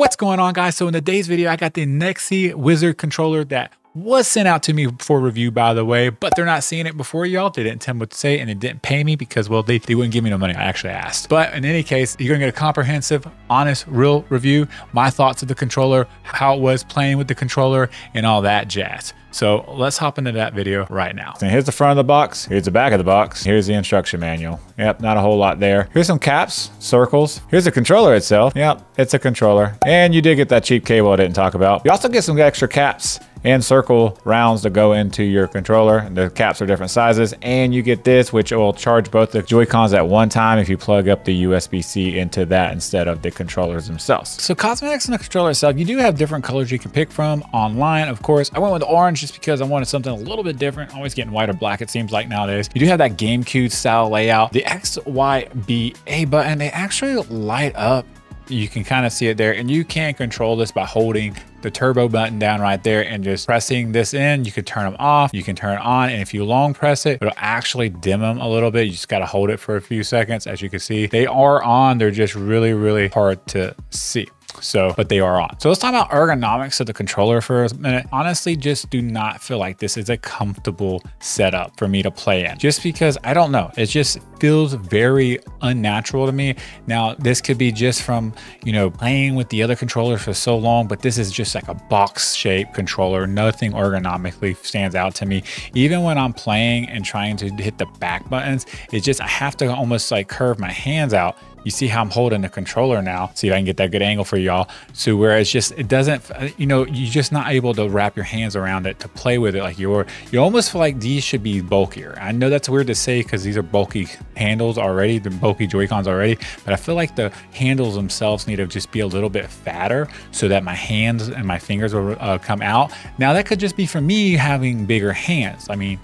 What's going on, guys? So in today's video, I got the Nyxi Wizard Controller that was sent out to me for review, by the way, but they're not seeing it before y'all. They didn't tell me what to say, and they didn't pay me because, well, they wouldn't give me no money. I actually asked. But in any case, you're gonna get a comprehensive, honest, real review, my thoughts of the controller, how it was playing with the controller, and all that jazz. So let's hop into that video right now. So here's the front of the box. Here's the back of the box. Here's the instruction manual. Yep, not a whole lot there. Here's some caps, circles. Here's the controller itself. Yep, it's a controller. And you did get that cheap cable I didn't talk about. You also get some extra caps and circle rounds to go into your controller. The caps are different sizes, and you get this, which will charge both the Joy-Cons at one time if you plug up the USB-C into that instead of the controllers themselves. So cosmetics in the controller itself, you do have different colors you can pick from online, of course. I went with orange just because I wanted something a little bit different. Always getting white or black, it seems like nowadays. You do have that GameCube style layout. The XYBA button, they actually light up. You can kind of see it there, and you can control this by holding the turbo button down right there and just pressing this in. You can turn them off, you can turn it on, and if you long press it, it'll actually dim them a little bit. You just got to hold it for a few seconds. As you can see, they are on. They're just really hard to see. So, but they are on. So let's talk about ergonomics of the controller for a minute. Honestly, just do not feel like this is a comfortable setup for me to play in, just because I don't know. It just feels very unnatural to me. Now, this could be just from, you know, playing with the other controllers for so long, but this is just like a box shaped controller. Nothing ergonomically stands out to me. Even when I'm playing and trying to hit the back buttons, it's just, I have to almost like curve my hands out. You see how I'm holding the controller now. See if I can get that good angle for y'all. So where it's just, it doesn't, you know, you're just not able to wrap your hands around it to play with it. Like you almost feel like these should be bulkier. I know that's weird to say because these are bulky handles already, the bulky Joy-Cons already, but I feel like the handles themselves need to just be a little bit fatter so that my hands and my fingers will come out. Now that could just be for me having bigger hands. I mean,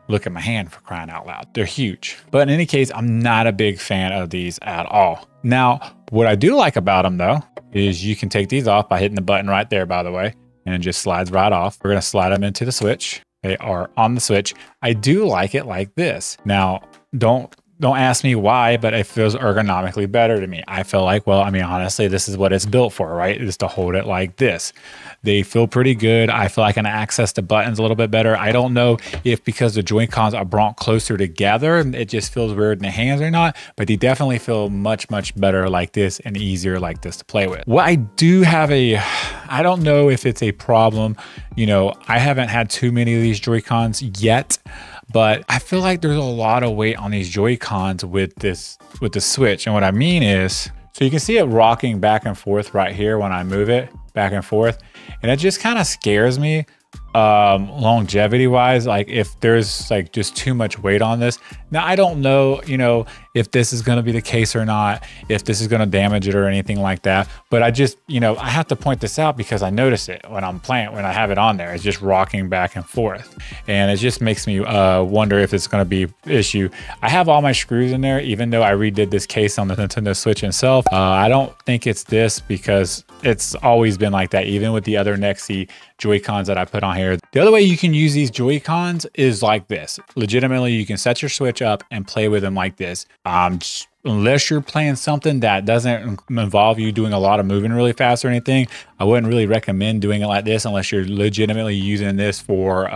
look at my hand, for crying out loud. They're huge. But in any case, I'm not a big fan of these at all. Now, what I do like about them though, is you can take these off by hitting the button right there, by the way, and it just slides right off. We're gonna slide them into the switch. They are on the switch. I do like it like this. Now, don't ask me why, but it feels ergonomically better to me. I feel like, well, I mean, honestly, this is what it's built for, right? Is to hold it like this. They feel pretty good. I feel like I can access the buttons a little bit better. I don't know if because the Joy-Cons are brought closer together, it just feels weird in the hands or not, but they definitely feel much better like this and easier like this to play with. What I do have I don't know if it's a problem. You know, I haven't had too many of these Joy-Cons yet, but I feel like there's a lot of weight on these Joy-Cons with the switch. And what I mean is, so you can see it rocking back and forth right here when I move it back and forth. And it just kind of scares me longevity wise, like if there's like just too much weight on this. Now, I don't know, you know, if this is going to be the case or not, if this is going to damage it or anything like that. But I just, you know, I have to point this out because I notice it when I'm playing, when I have it on there, it's just rocking back and forth. And it just makes me wonder if it's going to be an issue. I have all my screws in there, even though I redid this case on the Nintendo Switch itself. I don't think it's this because it's always been like that, even with the other Nyxi Joy-Cons that I put on here. The other way you can use these Joy-Cons is like this. Legitimately, you can set your Switch up and play with them like this. Unless you're playing something that doesn't involve you doing a lot of moving really fast or anything, I wouldn't really recommend doing it like this unless you're legitimately using this for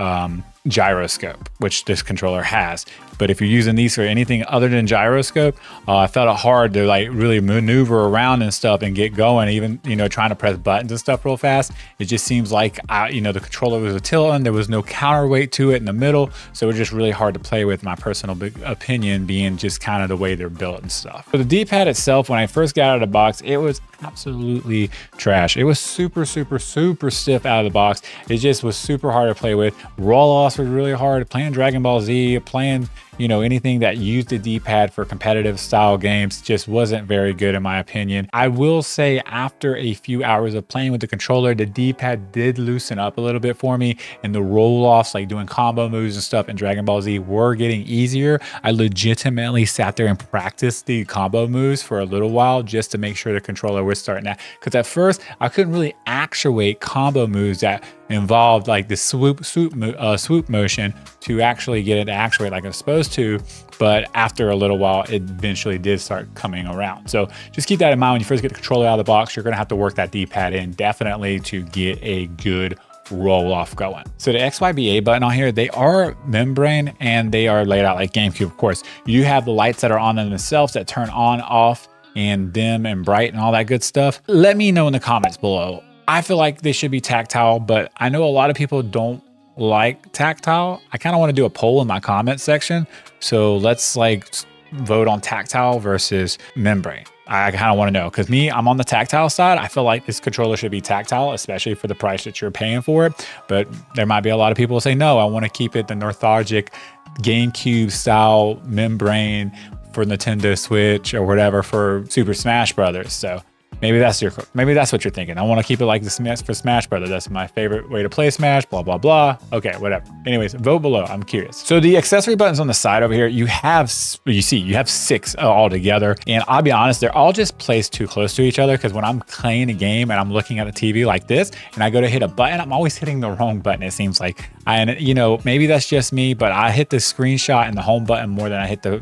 gyroscope, which this controller has. But if you're using these for anything other than gyroscope, I felt it hard to like really maneuver around and stuff and get going, even, you know, trying to press buttons and stuff real fast. It just seems like, you know, the controller was a tilting. There was no counterweight to it in the middle. So it was just really hard to play with, my personal opinion being just kind of the way they're built and stuff. So the D-pad itself, when I first got out of the box, it was absolutely trash. It was super stiff out of the box. It just was super hard to play with. Roll offs were really hard. Playing Dragon Ball Z, playing, you know, anything that used the D-pad for competitive style games just wasn't very good in my opinion. I will say after a few hours of playing with the controller, the D-pad did loosen up a little bit for me, and the roll-offs, like doing combo moves and stuff in Dragon Ball Z, were getting easier. I legitimately sat there and practiced the combo moves for a little while just to make sure the controller was starting that, because at first I couldn't really actuate combo moves that involved like the swoop motion to actually get it to actuate like it's supposed used to, but after a little while, it eventually did start coming around. So just keep that in mind when you first get the controller out of the box. You're gonna have to work that D-pad in definitely to get a good roll off going. So the XYBA button on here, they are membrane and they are laid out like GameCube, of course. You have the lights that are on them themselves that turn on, off, and dim and bright and all that good stuff. Let me know in the comments below. I feel like they should be tactile, but I know a lot of people don't like tactile. I kind of want to do a poll in my comment section. So let's like vote on tactile versus membrane. I kind of want to know, because me, I'm on the tactile side. I feel like this controller should be tactile, especially for the price that you're paying for it. But there might be a lot of people who say, no, I want to keep it the nostalgic GameCube style membrane for Nintendo Switch or whatever for Super Smash Brothers. So maybe that's what you're thinking. I want to keep it like the Smash for Smash Brothers. That's my favorite way to play Smash, blah, blah, blah. Okay, whatever. Anyways, vote below. I'm curious. So the accessory buttons on the side over here, you have 6 all together. And I'll be honest, they're all just placed too close to each other, because when I'm playing a game and I'm looking at the TV like this and I go to hit a button, I'm always hitting the wrong button, it seems like. And you know, maybe that's just me, but I hit the screenshot and the home button more than I hit the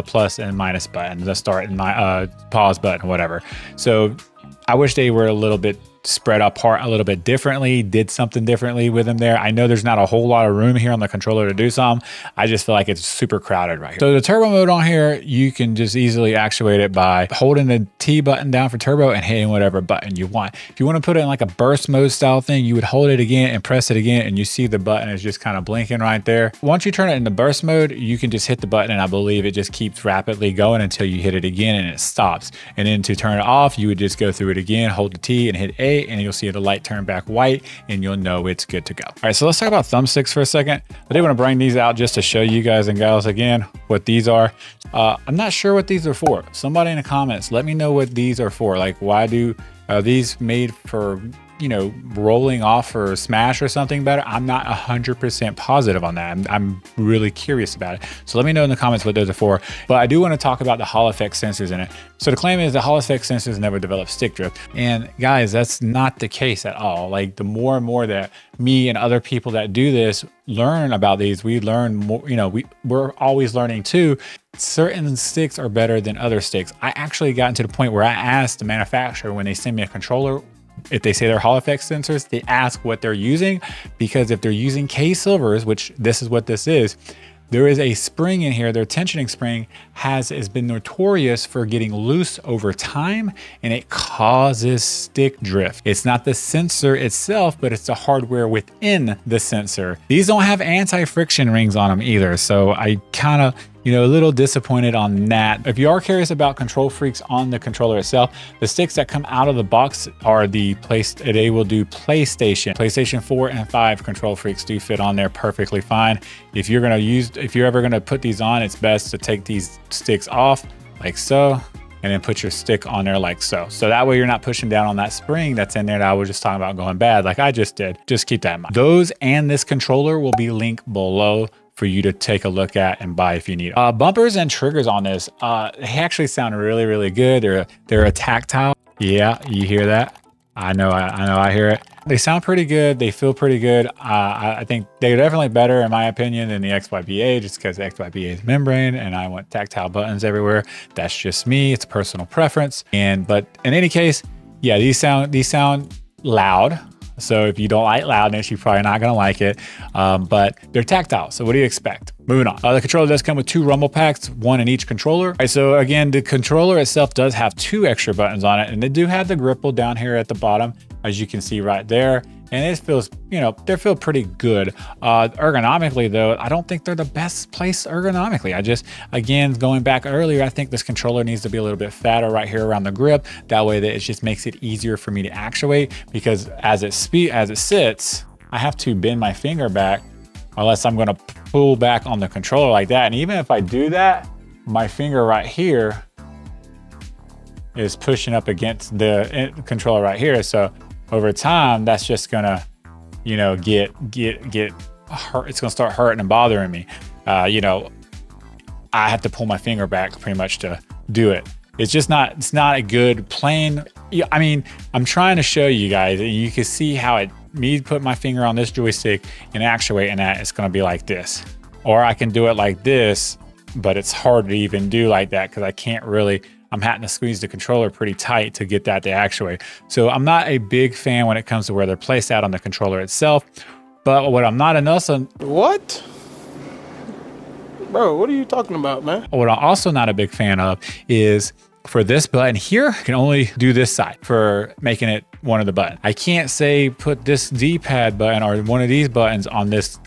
plus and minus button, the start and my pause button, whatever. So I wish they were a little bit spread apart a little bit differently, did something differently with them there. I know there's not a whole lot of room here on the controller to do something. I just feel like it's super crowded right here. So the turbo mode on here, you can just easily actuate it by holding the T button down for turbo and hitting whatever button you want. If you want to put it in like a burst mode style thing, you would hold it again and press it again, and you see the button is just kind of blinking right there. Once you turn it into burst mode, you can just hit the button, and I believe it just keeps rapidly going until you hit it again and it stops. And then to turn it off, you would just go through it again, hold the T and hit A, and you'll see the light turn back white, and you'll know it's good to go. All right, so let's talk about thumbsticks for a second. I did want to bring these out just to show you guys and gals again what these are. I'm not sure what these are for. Somebody in the comments, let me know what these are for. Like, why are these made for, you know, rolling off or Smash or something better? I'm not 100% positive on that. I'm really curious about it. So let me know in the comments what those are for. But I do want to talk about the Hall effect sensors in it. So the claim is the Hall effect sensors never develop stick drift. And guys, that's not the case at all. Like, the more and more that me and other people that do this learn about these, we learn more, you know, we're always learning too. Certain sticks are better than other sticks. I actually gotten to the point where I asked the manufacturer when they send me a controller, if they say they're Hall effect sensors, they ask what they're using, because if they're using K silvers, which this is what this is, there is a spring in here. Their tensioning spring has been notorious for getting loose over time, and it causes stick drift. It's not the sensor itself, but it's the hardware within the sensor. These don't have anti-friction rings on them either, so I kind of, you know, a little disappointed on that. If you are curious about control freaks on the controller itself, the sticks that come out of the box are they will do PlayStation 4 and 5 control freaks do fit on there perfectly fine. If you're ever gonna put these on, it's best to take these sticks off like so, and then put your stick on there like so. So that way you're not pushing down on that spring that's in there that I was just talking about going bad like I just did. Just keep that in mind. Those and this controller will be linked below for you to take a look at and buy if you need. Bumpers and triggers on this, they actually sound really, really good. They're a tactile. Yeah, you hear that? I know I hear it. They sound pretty good. They feel pretty good. I think they're definitely better, in my opinion, than the XYBA, just because the XYBA is membrane and I want tactile buttons everywhere. That's just me. It's a personal preference. But in any case, yeah, these sound loud. So if you don't like loudness, you're probably not gonna like it, but they're tactile. So what do you expect? Moving on. The controller does come with 2 rumble packs, 1 in each controller. All right, so again, the controller itself does have 2 extra buttons on it, and they do have the gripple down here at the bottom, as you can see right there. And it feels, you know, they feel pretty good. Ergonomically though, I don't think they're the best place ergonomically. Again, going back earlier, I think this controller needs to be a little bit fatter right here around the grip. That way that it just makes it easier for me to actuate, because as it sits, I have to bend my finger back unless I'm gonna pull back on the controller like that. And even if I do that, my finger right here is pushing up against the controller right here. So over time, that's just gonna, you know, get hurt. It's gonna start hurting and bothering me. You know, I have to pull my finger back pretty much to do it. It's not a good plain. I mean, I'm trying to show you guys, and you can see how me put my finger on this joystick and actuating that, it's gonna be like this. Or I can do it like this but it's hard to even do like that because I can't really, I'm having to squeeze the controller pretty tight to get that to actuate. So I'm not a big fan when it comes to where they're placed out on the controller itself. But what I'm not What? Bro, what are you talking about, man? What I'm also not a big fan of is for this button here, I can only do this side for making it one of the buttons. I can't say put this D-pad button or one of these buttons on this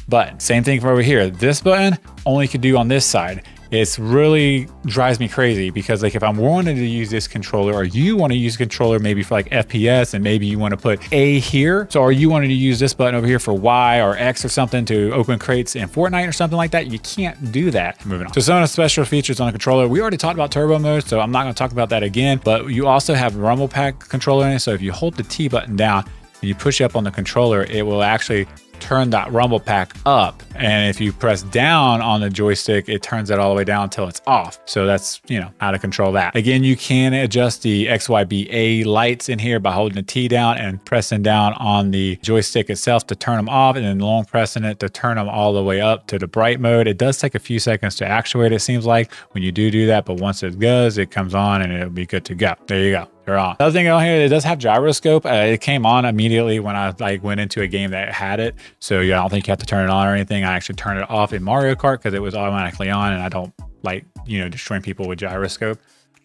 button. Same thing for over here. This button only could do on this side. It's really drives me crazy because like if I'm wanting to use this controller or you want to use a controller maybe for like FPS and maybe you want to put A here. So are you wanting to use this button over here for Y or X or something to open crates in Fortnite or something like that? You can't do that. Moving on. So some of the special features on the controller, we already talked about turbo mode, so I'm not going to talk about that again, but you also have rumble pack controller in it. So if you hold the T button down and you push up on the controller, it will actually turn that rumble pack up. And if you press down on the joystick, it turns it all the way down until it's off. So that's, you know, how to control that. Again, you can adjust the XYBA lights in here by holding the T down and pressing down on the joystick itself to turn them off, and then long pressing it to turn them all the way up to the bright mode. It does take a few seconds to actuate, it seems like, when you do that, but once it goes, it comes on and it'll be good to go. There you go. They're on. Another thing on here, it does have gyroscope. It came on immediately when I went into a game that had it. So yeah, I don't think you have to turn it on or anything. I actually turned it off in Mario Kart because it was automatically on, and I don't like, you know, destroying people with gyroscope.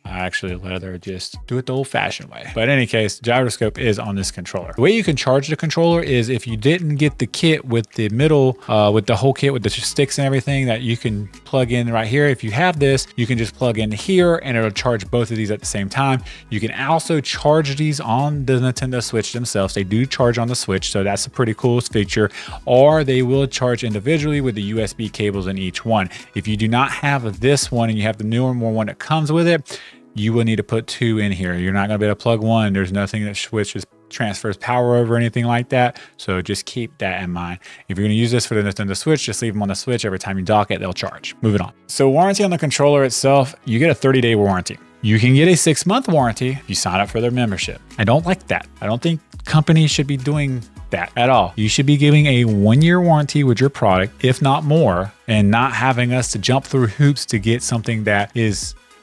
I actually let her just do it the old fashioned way. But in any case, gyroscope is on this controller. The way you can charge the controller is if you didn't get the kit with the middle, with the whole kit with the sticks and everything that you can plug in right here. If you have this, you can just plug in here and it'll charge both of these at the same time. You can also charge these on the Nintendo Switch themselves. They do charge on the Switch, so that's a pretty cool feature. Or they will charge individually with the USB cables in each one. If you do not have this one and you have the newer more one that comes with it, you will need to put two in here. You're not going to be able to plug one. There's nothing that switches transfers power over or anything like that. So just keep that in mind. If you're going to use this for the Nintendo Switch, just leave them on the Switch. Every time you dock it, they'll charge. Moving on. So warranty on the controller itself, you get a 30-day warranty. You can get a 6-month warranty if you sign up for their membership. I don't like that. I don't think companies should be doing that at all. You should be giving a 1-year warranty with your product, if not more, and not having us to jump through hoops to get something that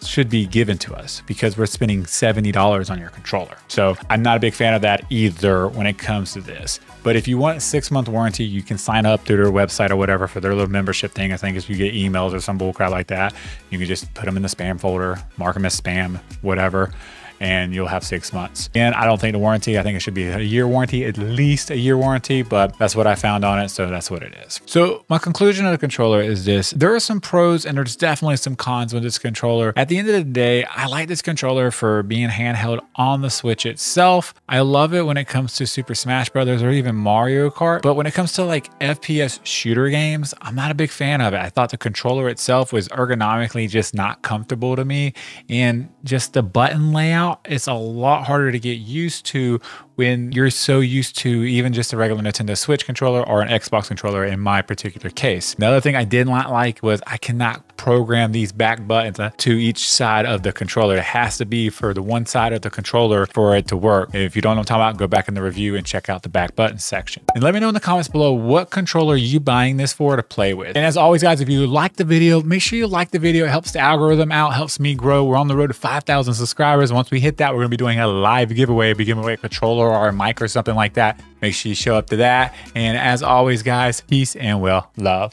should be given to us because we're spending $70 on your controller. So I'm not a big fan of that either when it comes to this. But if you want a 6-month warranty, you can sign up through their website or whatever for their little membership thing. I think if you get emails or some bullcrap like that, you can just put them in the spam folder, mark them as spam, whatever, and you'll have 6 months. And I don't think the warranty, I think it should be a year warranty, at least a year warranty, but that's what I found on it. So that's what it is. So my conclusion of the controller is this. There are some pros and there's definitely some cons with this controller. At the end of the day, I like this controller for being handheld on the Switch itself. I love it when it comes to Super Smash Brothers or even Mario Kart. But when it comes to like FPS shooter games, I'm not a big fan of it. I thought the controller itself was ergonomically just not comfortable to me. And just the button layout, it's a lot harder to get used to when you're so used to even just a regular Nintendo Switch controller or an Xbox controller in my particular case. Another thing I did not like was I cannot program these back buttons to each side of the controller. It has to be for the one side of the controller for it to work. If you don't know what I'm talking about, go back in the review and check out the back button section. And let me know in the comments below what controller are you buying this for to play with. And as always, guys, if you like the video, make sure you like the video. It helps the algorithm out, helps me grow. We're on the road to 5,000 subscribers. Once we hit that, we're going to be doing a live giveaway, giving away a controller or a mic or something like that. Make sure you show up to that. And as always, guys, peace and well, love.